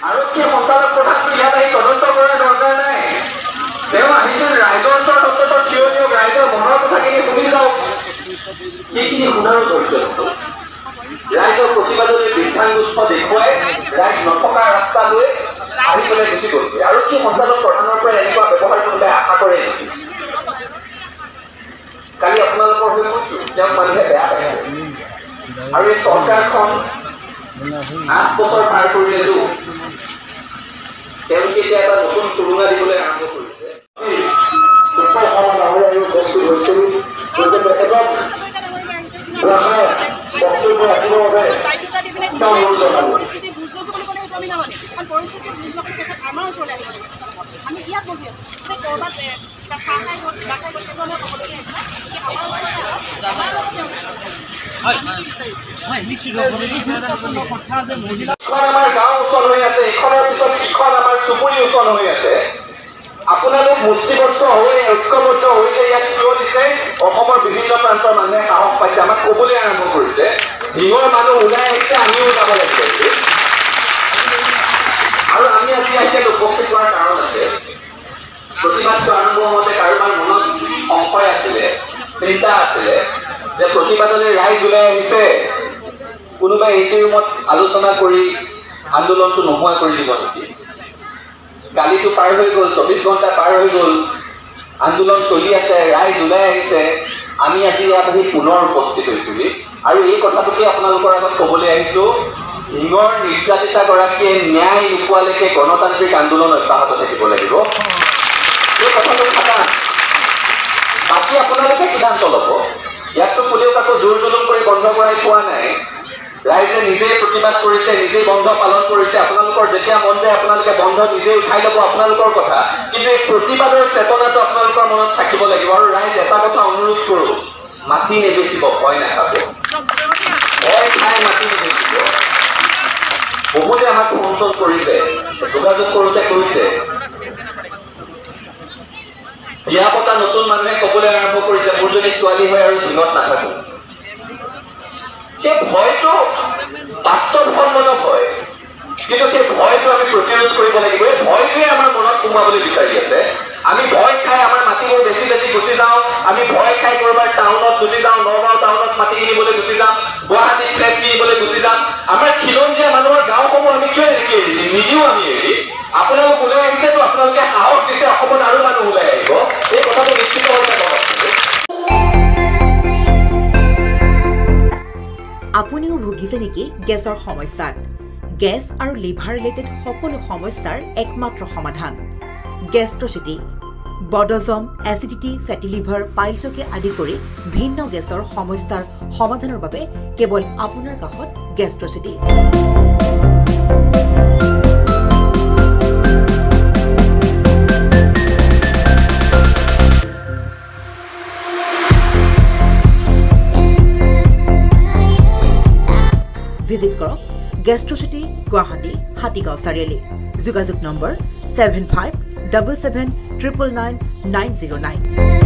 আৰক্ষী সঞ্চালক প্ৰধানটো ইয়াত আহি তদন্ত কৰাৰ দৰকাৰ নাই। তেওঁ আহিছিল ৰাইজৰ ওচৰত অন্ততঃ থিয় দিয়ক, ৰাইজৰ মনৰ কথাখিনি শুনি যাওক। সেইখিনি শুনাৰো ধৈৰ্য নহ'ল। ৰাইজৰ প্ৰতিবাদলৈ বৃদ্ধাংগুষ্ঠ দেখুৱাই ৰাইজ নথকা ৰাস্তা লৈ আহি পেলাই গুচি গ'ল। আৰক্ষী সঞ্চালক প্ৰধানৰ পৰা এনেকুৱা ব্যৱহাৰ কোনোবাই আশা কৰে নেকি? কালি আপোনালোকৰ হৈ কৈছোঁ তেওঁক মানুহে বেয়া পাইছে। আৰু এই চৰকাৰখন 8 বছৰ পাৰ কৰিলেতো তেওঁলোকে এতিয়া এটা নতুন তুলনা দিবলৈ আৰম্ভ কৰিছে। উপস্থিত হৈছিল তেখেতক বক্তব্য ৰাখিবৰ বাবে আমাৰ গাঁও ওচৰ হৈ আছে, ইখনৰ পিছত সিখন আমাৰ চুবুৰী ওচৰ হৈ আছে। আপোনালোক মুষ্টিবদ্ধ হৈ ঐক্যবদ্ধ হৈ যে ইয়াত থিয় দিছে, অসমৰ বিভিন্ন প্ৰান্তৰ মানুহে সাহস পাইছে, আমাক ক'বলৈ আৰম্ভ কৰিছে। সিঙৰ মানুহ ওলাই আহিছে, আমিও ওলাব লাগিব। আৰু আমি আজি ইয়াত উপস্থিত হোৱাৰ কাৰণ আছে। প্ৰতিবাদটো আৰম্ভ হওঁতে কাৰোবাৰ মনত সংশয় আছিলে, চিন্তা আছিলে যে প্ৰতিবাদলৈ ৰাইজ ওলাই আহিছে, কোনোবাই এচি ৰুমত আলোচনা কৰি আন্দোলনটো নোহোৱা কৰি দিব নেকি? কালিটো পাৰ হৈ গ'ল, 24 ঘণ্টা পাৰ হৈ গ'ল, আন্দোলন চলি আছে, ৰাইজ ওলাই আহিছে, আমি আজি ইয়াত আহি পুনৰ উপস্থিত হৈছোহি। আৰু এই কথাটোকে আপোনালোকৰ আগত ক'বলৈ আহিছোঁ, সিঙৰ নিৰ্যাতিতাগৰাকীয়ে ন্যায় নোপোৱালৈকে গণতান্ত্ৰিক আন্দোলন অব্যাহত থাকিব লাগিব। এই কথাটো খাটাং। বাকী আপোনালোকে সিদ্ধান্ত ল'ব। ইয়াততো কোনেও কাকো জোৰ জুলুম কৰি বন্ধ কৰাই পোৱা নাই। ৰাইজে নিজেই প্ৰতিবাদ কৰিছে, নিজেই বন্ধ পালন কৰিছে। আপোনালোকৰ যেতিয়া মন যায় আপোনালোকে বন্ধ নিজেই উঠাই ল'ব, আপোনালোকৰ কথা। কিন্তু এই প্ৰতিবাদৰ চেতনাটো আপোনালোকৰ মনত থাকিব লাগিব। আৰু ৰাইজ এটা কথা অনুৰোধ কৰোঁ, মাটি নেবেচিব, ভয় নাখাব। ভয় খাই মাটি নেবেচিব। বহুতে আমাক ফোন চোন কৰিছে, যোগাযোগ কৰোঁতে কৈছে, বিয়া পতা নতুন মানুহে ক'বলৈ আৰম্ভ কৰিছে, মোৰ যদি ছোৱালী হয় আৰু দিনত নাথাকো। সেই ভয়টো বাস্তৱসন্মত ভয়, কিন্তু সেই ভয়টো আমি প্ৰতিৰোধ কৰিব লাগিব। এই ভয়টোৱে আমাৰ মনত সোমাবলৈ বিচাৰি আছে। আমি ভয় খাই আমাৰ মাটিবোৰ বেছি বেছি গুচি যাওঁ, আমি ভয় খাই ক'ৰবাৰ টাউনত গুচি যাওঁ, নগাঁও টাউনত মাটি কিনিবলৈ গুচি যাম, গুৱাহাটীত ফ্লেট কিনিবলৈ গুচি যাম। আমাৰ খিলঞ্জীয়া মানুহৰ গাঁওসমূহ আমি কিয় এনেকৈ এৰি দিম? নিদিওঁ আমি এৰি। আপোনালোক ওলাই আহিছেতো, আপোনালোকে সাহস দিছে, অসমত আৰু মানুহ ওলাই আহিব। এই কথাটো নিশ্চিত হৈছে। আপুনিও ভুগিছে নেকি গেছৰ সমস্যাত? গেছ আৰু লিভাৰ ৰিলেটেড সকলো সমস্যাৰ একমাত্ৰ সমাধান গেষ্ট্ৰচিটি। বদহজম, এচিডিটি, ফেটি লিভাৰ, পাইলছকে আদি কৰি ভিন্ন গেছৰ সমস্যাৰ সমাধানৰ বাবে কেৱল আপোনাৰ কাষত গেষ্ট্ৰচিটি। ভিজিট কৰক গেষ্ট্ৰচিটি, গুৱাহাটী, হাতীগাঁও চাৰিআলি। যোগাযোগ নম্বৰ 7577999909।